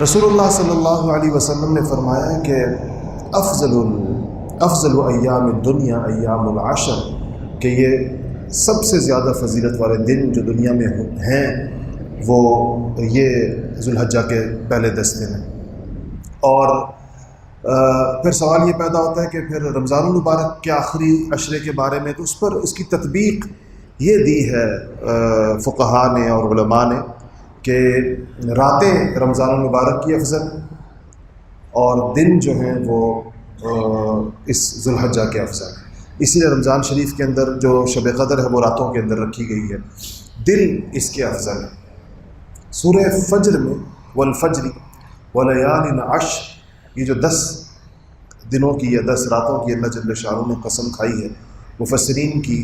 رسول اللہ صلی اللہ علیہ وسلم نے فرمایا کہ افضل ایام الدنیا ایام العشر، کہ یہ سب سے زیادہ فضیلت والے دن جو دنیا میں ہیں وہ یہ ذو الحجہ کے پہلے 10 دن ہیں۔ اور پھر سوال یہ پیدا ہوتا ہے کہ پھر رمضان المبارک کے آخری عشرے کے بارے میں، تو اس پر اس کی تطبیق یہ دی ہے فقہاء نے اور علماء نے کہ راتیں رمضان المبارک کی افضل اور دن جو ہیں وہ اس ذو الحجہ کے افضل ہیں۔ اسی لیے رمضان شریف کے اندر جو شب قدر ہے وہ راتوں کے اندر رکھی گئی ہے، دن اس کے افضل ہے۔ سورہ فجر میں والفجر ولیال عشر، یہ جو 10 دنوں کی یا 10 راتوں کی اللہ جل شانہ نے قسم کھائی ہے، مفسرین کی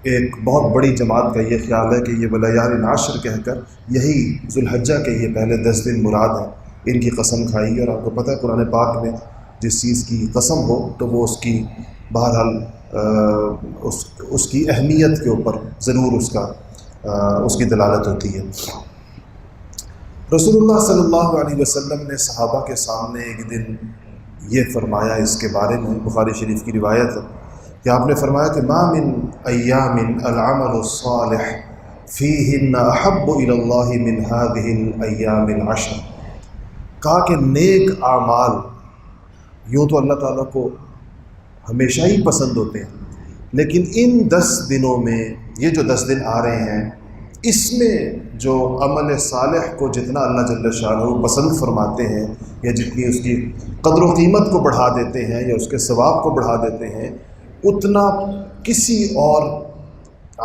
ایک بہت بڑی جماعت کا یہ خیال ہے کہ یہ ولیال عشر کہہ کر یہی ذو الحجہ کے یہ پہلے 10 دن مراد ہیں، ان کی قسم کھائی ہے۔ اور آپ کو پتہ ہے قرآن پاک میں جس چیز کی قسم ہو تو وہ اس کی بہرحال اس کی اہمیت کے اوپر ضرور اس کی دلالت ہوتی ہے۔ رسول اللہ صلی اللہ علیہ وسلم نے صحابہ کے سامنے ایک دن یہ فرمایا اس کے بارے میں، بخاری شریف کی روایت ہے کہ آپ نے فرمایا کہ ما من ایام العمل الصالح فیہن احب الی اللہ من هذه الایام العشر، کہا کہ نیک اعمال یوں تو اللہ تعالیٰ کو ہمیشہ ہی پسند ہوتے ہیں، لیکن ان 10 دنوں میں یہ جو 10 دن آ رہے ہیں اس میں جو عمل صالح کو جتنا اللہ جل شانہ پسند فرماتے ہیں یا جتنی اس کی قدر و قیمت کو بڑھا دیتے ہیں یا اس کے ثواب کو بڑھا دیتے ہیں، اتنا کسی اور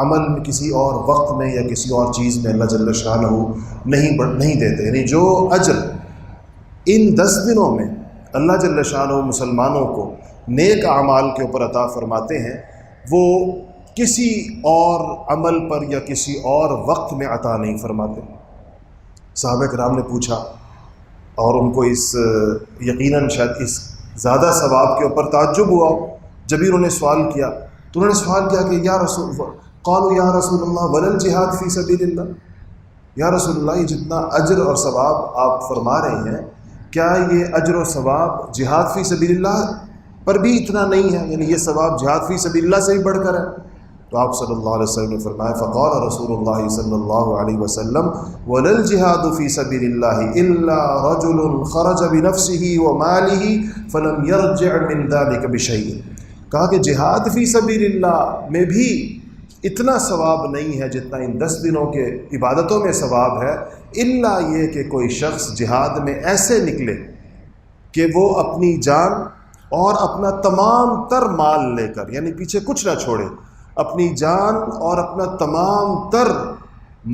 عمل میں، کسی اور وقت میں یا کسی اور چیز میں اللہ جل شانہ نہیں دیتے۔ یعنی جو اجر ان 10 دنوں میں اللہ جل شانہ مسلمانوں کو نیک اعمال کے اوپر عطا فرماتے ہیں، وہ کسی اور عمل پر یا کسی اور وقت میں عطا نہیں فرماتے۔ صحابہ کرام نے پوچھا اور ان کو یقیناً شاید اس زیادہ ثواب کے اوپر تعجب ہوا جب ہی انہوں نے سوال کیا، تو انہوں نے سوال کیا کہ قالوا یا رسول اللہ ولا الجہاد فی سبیل اللہ، یا رسول اللہ یہ جتنا اجر اور ثواب آپ فرما رہے ہیں، کیا یہ اجر و ثواب جہاد فی سبیل اللہ پر بھی اتنا نہیں ہے؟ یعنی یہ ثواب جہاد فی سبیل اللہ سے بھی بڑھ کر ہے؟ تو آپ صلی اللہ علیہ وسلم نے فرمایا فقال رسول اللہ صلی اللہ علیہ وسلم ولا الجہاد فی سبیل اللہ الا رجل خرج بنفسه وماله فلم يرجع من ذلك بشیء، کہا کہ جہاد فی سبیل اللہ میں بھی اتنا ثواب نہیں ہے جتنا ان 10 دنوں کے عبادتوں میں ثواب ہے، الا یہ کہ کوئی شخص جہاد میں ایسے نکلے کہ وہ اپنی جان اور اپنا تمام تر مال لے کر، یعنی پیچھے کچھ نہ چھوڑے، اپنی جان اور اپنا تمام تر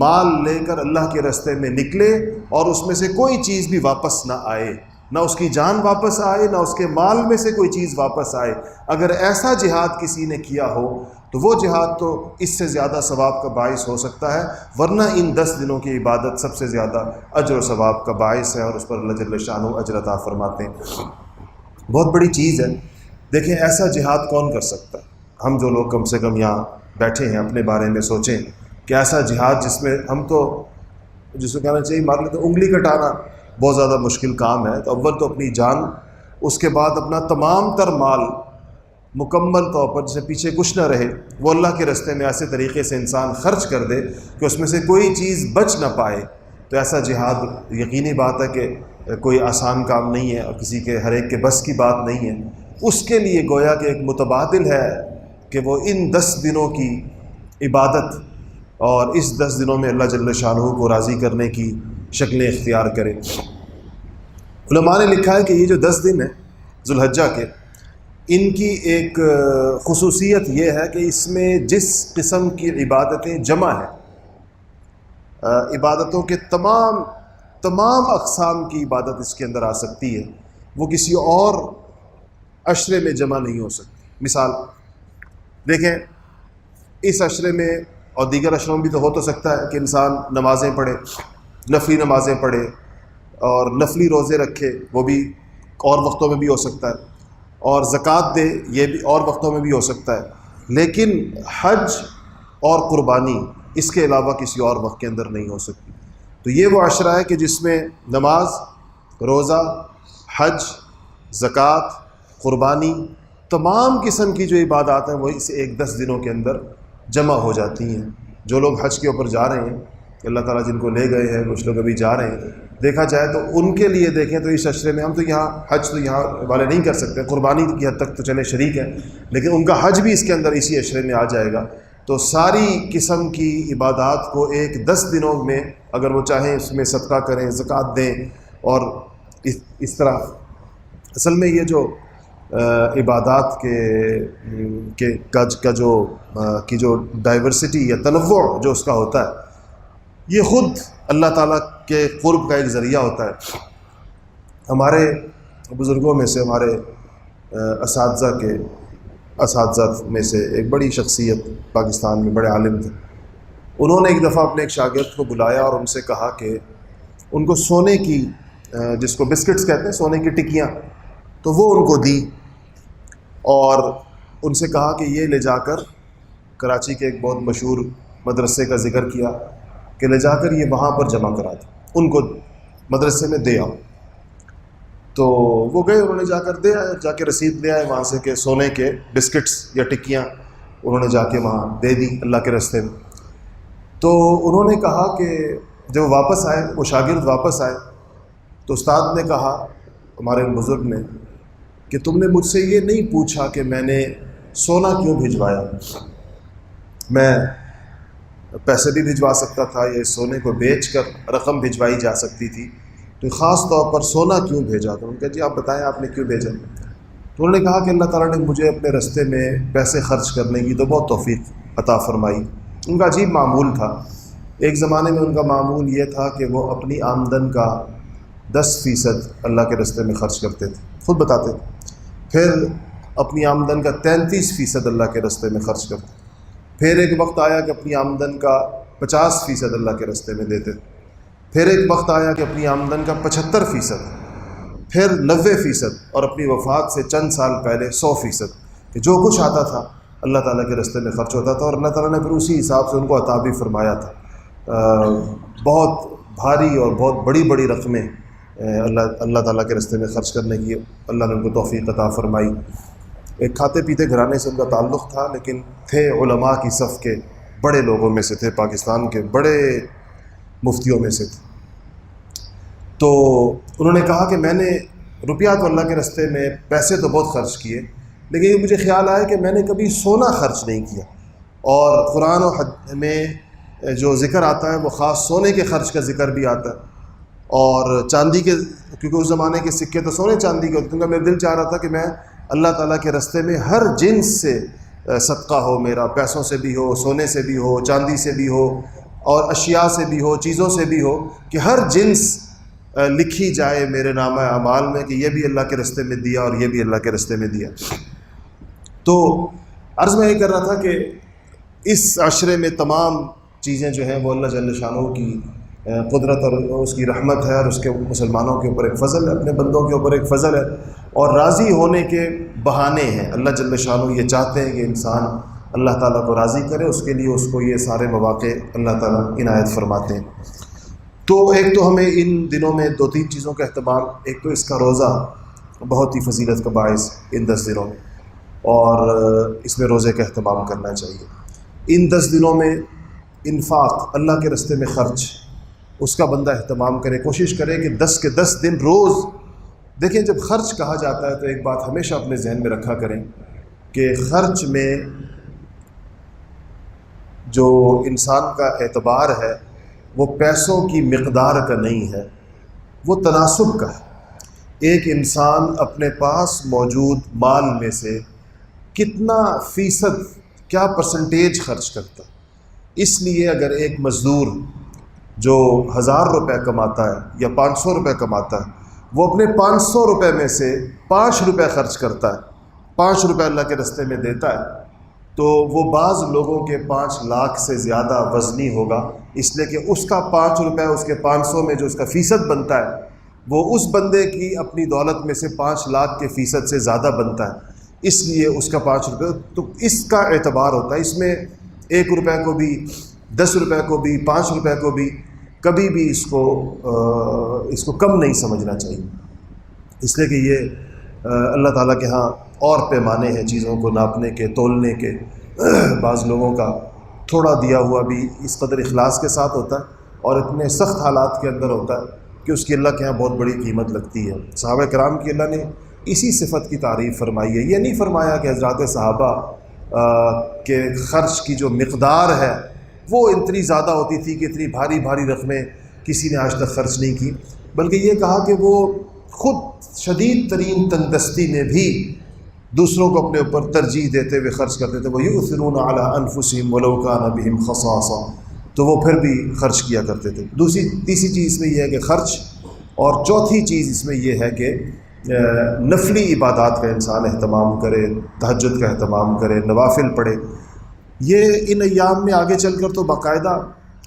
مال لے کر اللہ کے راستے میں نکلے اور اس میں سے کوئی چیز بھی واپس نہ آئے، نہ اس کی جان واپس آئے نہ اس کے مال میں سے کوئی چیز واپس آئے۔ اگر ایسا جہاد کسی نے کیا ہو تو وہ جہاد تو اس سے زیادہ ثواب کا باعث ہو سکتا ہے، ورنہ ان 10 دنوں کی عبادت سب سے زیادہ اجر و ثواب کا باعث ہے اور اس پر اللہ جل شانہ اجر عطا فرماتے ہیں۔ بہت بڑی چیز ہے۔ دیکھیں ایسا جہاد کون کر سکتا ہے؟ ہم جو لوگ کم سے کم یہاں بیٹھے ہیں اپنے بارے میں سوچیں کہ ایسا جہاد جس میں ہم تو جس کو کہنا چاہیے مان لیں تو انگلی کٹانا بہت زیادہ مشکل کام ہے، تو اول تو اپنی جان، اس کے بعد اپنا تمام تر مال مکمل طور پر جسے پیچھے کچھ نہ رہے وہ اللہ کے راستے میں ایسے طریقے سے انسان خرچ کر دے کہ اس میں سے کوئی چیز بچ نہ پائے، تو ایسا جہاد یقینی بات ہے کہ کوئی آسان کام نہیں ہے اور کسی کے ہر ایک کے بس کی بات نہیں ہے۔ اس کے لیے گویا کہ ایک متبادل ہے کہ وہ ان 10 دنوں کی عبادت اور اس 10 دنوں میں اللہ جل شانہ کو راضی کرنے کی شکلیں اختیار کرے۔ علماء نے لکھا ہے کہ یہ جو 10 دن ہیں ذو الحجہ کے، ان کی ایک خصوصیت یہ ہے کہ اس میں جس قسم کی عبادتیں جمع ہیں، عبادتوں کے تمام اقسام کی عبادت اس کے اندر آ سکتی ہے، وہ کسی اور عشرے میں جمع نہیں ہو سکتی۔ مثال دیکھیں، اس عشرے میں اور دیگر عشروں میں بھی تو ہو تو سکتا ہے کہ انسان نمازیں پڑھے، نفلی نمازیں پڑھے اور نفلی روزے رکھے، وہ بھی اور وقتوں میں بھی ہو سکتا ہے، اور زکوٰۃ دے، یہ بھی اور وقتوں میں بھی ہو سکتا ہے، لیکن حج اور قربانی اس کے علاوہ کسی اور وقت کے اندر نہیں ہو سکتی۔ تو یہ وہ عشرہ ہے کہ جس میں نماز روزہ، حج، زکوٰۃ، قربانی، تمام قسم کی جو عبادات ہیں وہ اس ایک 10 دنوں کے اندر جمع ہو جاتی ہیں۔ جو لوگ حج کے اوپر جا رہے ہیں، اللہ تعالیٰ جن کو لے گئے ہیں، کچھ لوگ ابھی جا رہے ہیں، دیکھا جائے تو ان کے لیے دیکھیں تو اس عشرے میں ہم تو یہاں حج تو یہاں والے نہیں کر سکتے، قربانی کی حد تک تو چلے شریک ہیں، لیکن ان کا حج بھی اس کے اندر اسی عشرے میں آ جائے گا۔ تو ساری قسم کی عبادات کو ایک 10 دنوں میں اگر وہ چاہیں اس میں صدقہ کریں، زکوٰۃ دیں، اور اس طرح اصل میں یہ جو عبادات کی جو ڈائیورسٹی یا تنوع جو اس کا ہوتا ہے، یہ خود اللہ تعالیٰ کے قرب کا ایک ذریعہ ہوتا ہے۔ ہمارے بزرگوں میں سے، ہمارے اساتذہ میں سے ایک بڑی شخصیت پاکستان میں، بڑے عالم تھے، انہوں نے ایک دفعہ اپنے ایک شاگرد کو بلایا اور ان سے کہا کہ ان کو سونے کی، جس کو بسکٹس کہتے ہیں، سونے کی ٹکیاں، تو وہ ان کو دی اور ان سے کہا کہ یہ لے جا کر کراچی کے ایک بہت مشہور مدرسے کا ذکر کیا کہ لے جا کر یہ وہاں پر جمع کرا دو، ان کو مدرسے میں دے آؤ۔ تو وہ گئے، انہوں نے جا کر دے آئے، جا کے رسید لے آئے وہاں سے کہ سونے کے بسکٹس یا ٹکیاں انہوں نے جا کے وہاں دے دی اللہ کے راستے میں۔ تو انہوں نے کہا کہ جب واپس آئے، وہ شاگرد واپس آئے، تو استاد نے کہا، ہمارے بزرگ نے، کہ تم نے مجھ سے یہ نہیں پوچھا کہ میں نے سونا کیوں بھجوایا، میں پیسے بھی بھجوا سکتا تھا یا اس سونے کو بیچ کر رقم بھجوائی جا سکتی تھی، تو خاص طور پر سونا کیوں بھیجا؟ تو انہوں نے کہا جی آپ بتائیں آپ نے کیوں بھیجا؟ تو انہوں نے کہا کہ اللہ تعالیٰ نے مجھے اپنے راستے میں پیسے خرچ کرنے کی تو بہت توفیق عطا فرمائی۔ ان کا عجیب معمول تھا، ایک زمانے میں ان کا معمول یہ تھا کہ وہ اپنی آمدن کا 10% اللہ کے راستے میں خرچ کرتے تھے، خود بتاتے تھے، پھر اپنی آمدن کا 33% اللہ کے راستے میں خرچ کرتے، پھر ایک وقت آیا کہ اپنی آمدن کا 50% اللہ کے راستے میں دیتے، پھر ایک وقت آیا کہ اپنی آمدن کا 75%، پھر 90%، اور اپنی وفات سے چند سال پہلے 100%، کہ جو کچھ آتا تھا اللہ تعالیٰ کے راستے میں خرچ ہوتا تھا، اور اللہ تعالیٰ نے پھر اسی حساب سے ان کو عطا بھی فرمایا تھا۔ بہت بھاری اور بہت بڑی بڑی رقمیں اللہ تعالیٰ کے راستے میں خرچ کرنے کی اللہ نے ان کو توفیق عطا فرمائی۔ ایک کھاتے پیتے گھرانے سے ان کا تعلق تھا، لیکن تھے علماء کی صف کے بڑے لوگوں میں سے تھے، پاکستان کے بڑے مفتیوں میں سے تھے۔ تو انہوں نے کہا کہ میں نے روپیہ تو اللہ کے راستے میں پیسے تو بہت خرچ کیے، لیکن یہ مجھے خیال آیا کہ میں نے کبھی سونا خرچ نہیں کیا، اور قرآن و حدیث میں جو ذکر آتا ہے وہ خاص سونے کے خرچ کا ذکر بھی آتا ہے، اور چاندی کے، کیونکہ اس زمانے کے سکے تو سونے چاندی کے ہوتے، کیونکہ میرا دل چاہ رہا تھا کہ میں اللہ تعالیٰ کے راستے میں ہر جنس سے صدقہ ہو میرا، پیسوں سے بھی ہو، سونے سے بھی ہو، چاندی سے بھی ہو، اور اشیاء سے بھی ہو، چیزوں سے بھی ہو، کہ ہر جنس لکھی جائے میرے نامہ اعمال میں کہ یہ بھی اللہ کے راستے میں دیا اور یہ بھی اللہ کے راستے میں دیا۔ تو عرض میں یہ کر رہا تھا کہ اس عشرے میں تمام چیزیں جو ہیں وہ اللہ جل شانہ کی قدرت اور اس کی رحمت ہے، اور اس کے مسلمانوں کے اوپر ایک فضل ہے، اپنے بندوں کے اوپر ایک فضل ہے، اور راضی ہونے کے بہانے ہیں۔ اللہ جل شانہ یہ چاہتے ہیں کہ انسان اللہ تعالیٰ کو راضی کرے، اس کے لیے اس کو یہ سارے مواقع اللہ تعالیٰ عنایت فرماتے ہیں۔ تو ایک تو ہمیں ان دنوں میں 2-3 چیزوں کا اہتمام، ایک تو اس کا روزہ بہت ہی فضیلت کا باعث ان 10 دنوں میں، اور اس میں روزے کا اہتمام کرنا چاہیے۔ ان 10 دنوں میں انفاق، اللہ کے راستے میں خرچ، اس کا بندہ اہتمام کرے، کوشش کرے کہ 10 کے 10 دن روز دیکھیں۔ جب خرچ کہا جاتا ہے تو ایک بات ہمیشہ اپنے ذہن میں رکھا کریں کہ خرچ میں جو انسان کا اعتبار ہے وہ پیسوں کی مقدار کا نہیں ہے، وہ تناسب کا ہے۔ ایک انسان اپنے پاس موجود مال میں سے کتنا فیصد، کیا پرسنٹیج خرچ کرتا ہے۔ اس لیے اگر ایک مزدور جو 1000 روپے کماتا ہے یا 500 روپے کماتا ہے، وہ اپنے 500 روپے میں سے 5 روپے خرچ کرتا ہے، 5 روپے اللہ کے راستے میں دیتا ہے، تو وہ بعض لوگوں کے 5 لاکھ سے زیادہ وزنی ہوگا، اس لیے کہ اس کا 5 روپے اس کے 500 میں جو اس کا فیصد بنتا ہے وہ اس بندے کی اپنی دولت میں سے 5 لاکھ کے فیصد سے زیادہ بنتا ہے، اس لیے اس کا 5 روپے، تو اس کا اعتبار ہوتا ہے۔ اس میں 1 روپے کو بھی، 10 روپے کو بھی، 5 روپے کو بھی کبھی بھی اس کو کم نہیں سمجھنا چاہیے، اس لیے کہ یہ اللہ تعالیٰ کے ہاں اور پیمانے ہیں چیزوں کو ناپنے کے، تولنے کے۔ بعض لوگوں کا تھوڑا دیا ہوا بھی اس قدر اخلاص کے ساتھ ہوتا ہے اور اتنے سخت حالات کے اندر ہوتا ہے کہ اس کی اللہ کے ہاں بہت بڑی قیمت لگتی ہے۔ صحابہ کرام کی اللہ نے اسی صفت کی تعریف فرمائی ہے۔ یہ نہیں فرمایا کہ حضرات صحابہ کے خرچ کی جو مقدار ہے وہ اتنی زیادہ ہوتی تھی کہ اتنی بھاری بھاری رقمیں کسی نے آج تک خرچ نہیں کی، بلکہ یہ کہا کہ وہ خود شدید ترین تندرستی میں بھی دوسروں کو اپنے اوپر ترجیح دیتے ہوئے خرچ کرتے تھے۔ وَيُؤْثِرُونَ عَلَىٰ أَنفُسِهِمْ وَلَوْ كَانَ بِهِمْ خَصَاصَةٌ، تو وہ پھر بھی خرچ کیا کرتے تھے۔ تیسری چیز میں یہ ہے کہ خرچ، اور چوتھی چیز اس میں یہ ہے کہ نفلی عبادات کا انسان اہتمام کرے، تہجد کا اہتمام کرے، نوافل پڑھے۔ یہ ان ایام میں آگے چل کر تو باقاعدہ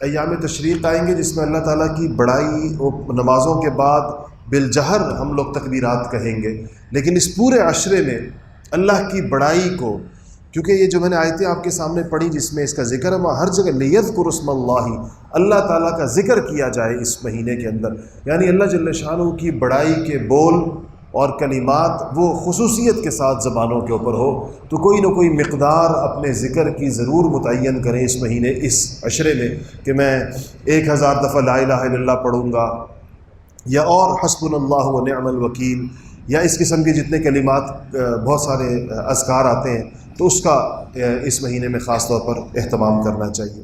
ایام تشریق آئیں گے جس میں اللہ تعالیٰ کی بڑائی، نمازوں کے بعد بالجہر ہم لوگ تکبیرات کہیں گے، لیکن اس پورے عشرے میں اللہ کی بڑائی کو، کیونکہ یہ جو میں نے آیتیں آپ کے سامنے پڑھی جس میں اس کا ذکر ہے، وہاں ہر جگہ لیذکر اسم اللہ، اللہ تعالیٰ کا ذکر کیا جائے اس مہینے کے اندر، یعنی اللہ جل شانہ کی بڑائی کے بول اور کلمات وہ خصوصیت کے ساتھ زبانوں کے اوپر ہو، تو کوئی نہ کوئی مقدار اپنے ذکر کی ضرور متعین کریں اس مہینے، اس عشرے میں، کہ میں 1000 دفعہ لا الہ الا اللہ پڑھوں گا، یا اور حسبنا اللہ و نعم الوکیل، یا اس قسم کے جتنے کلمات، بہت سارے اذکار آتے ہیں، تو اس کا اس مہینے میں خاص طور پر اہتمام کرنا چاہیے۔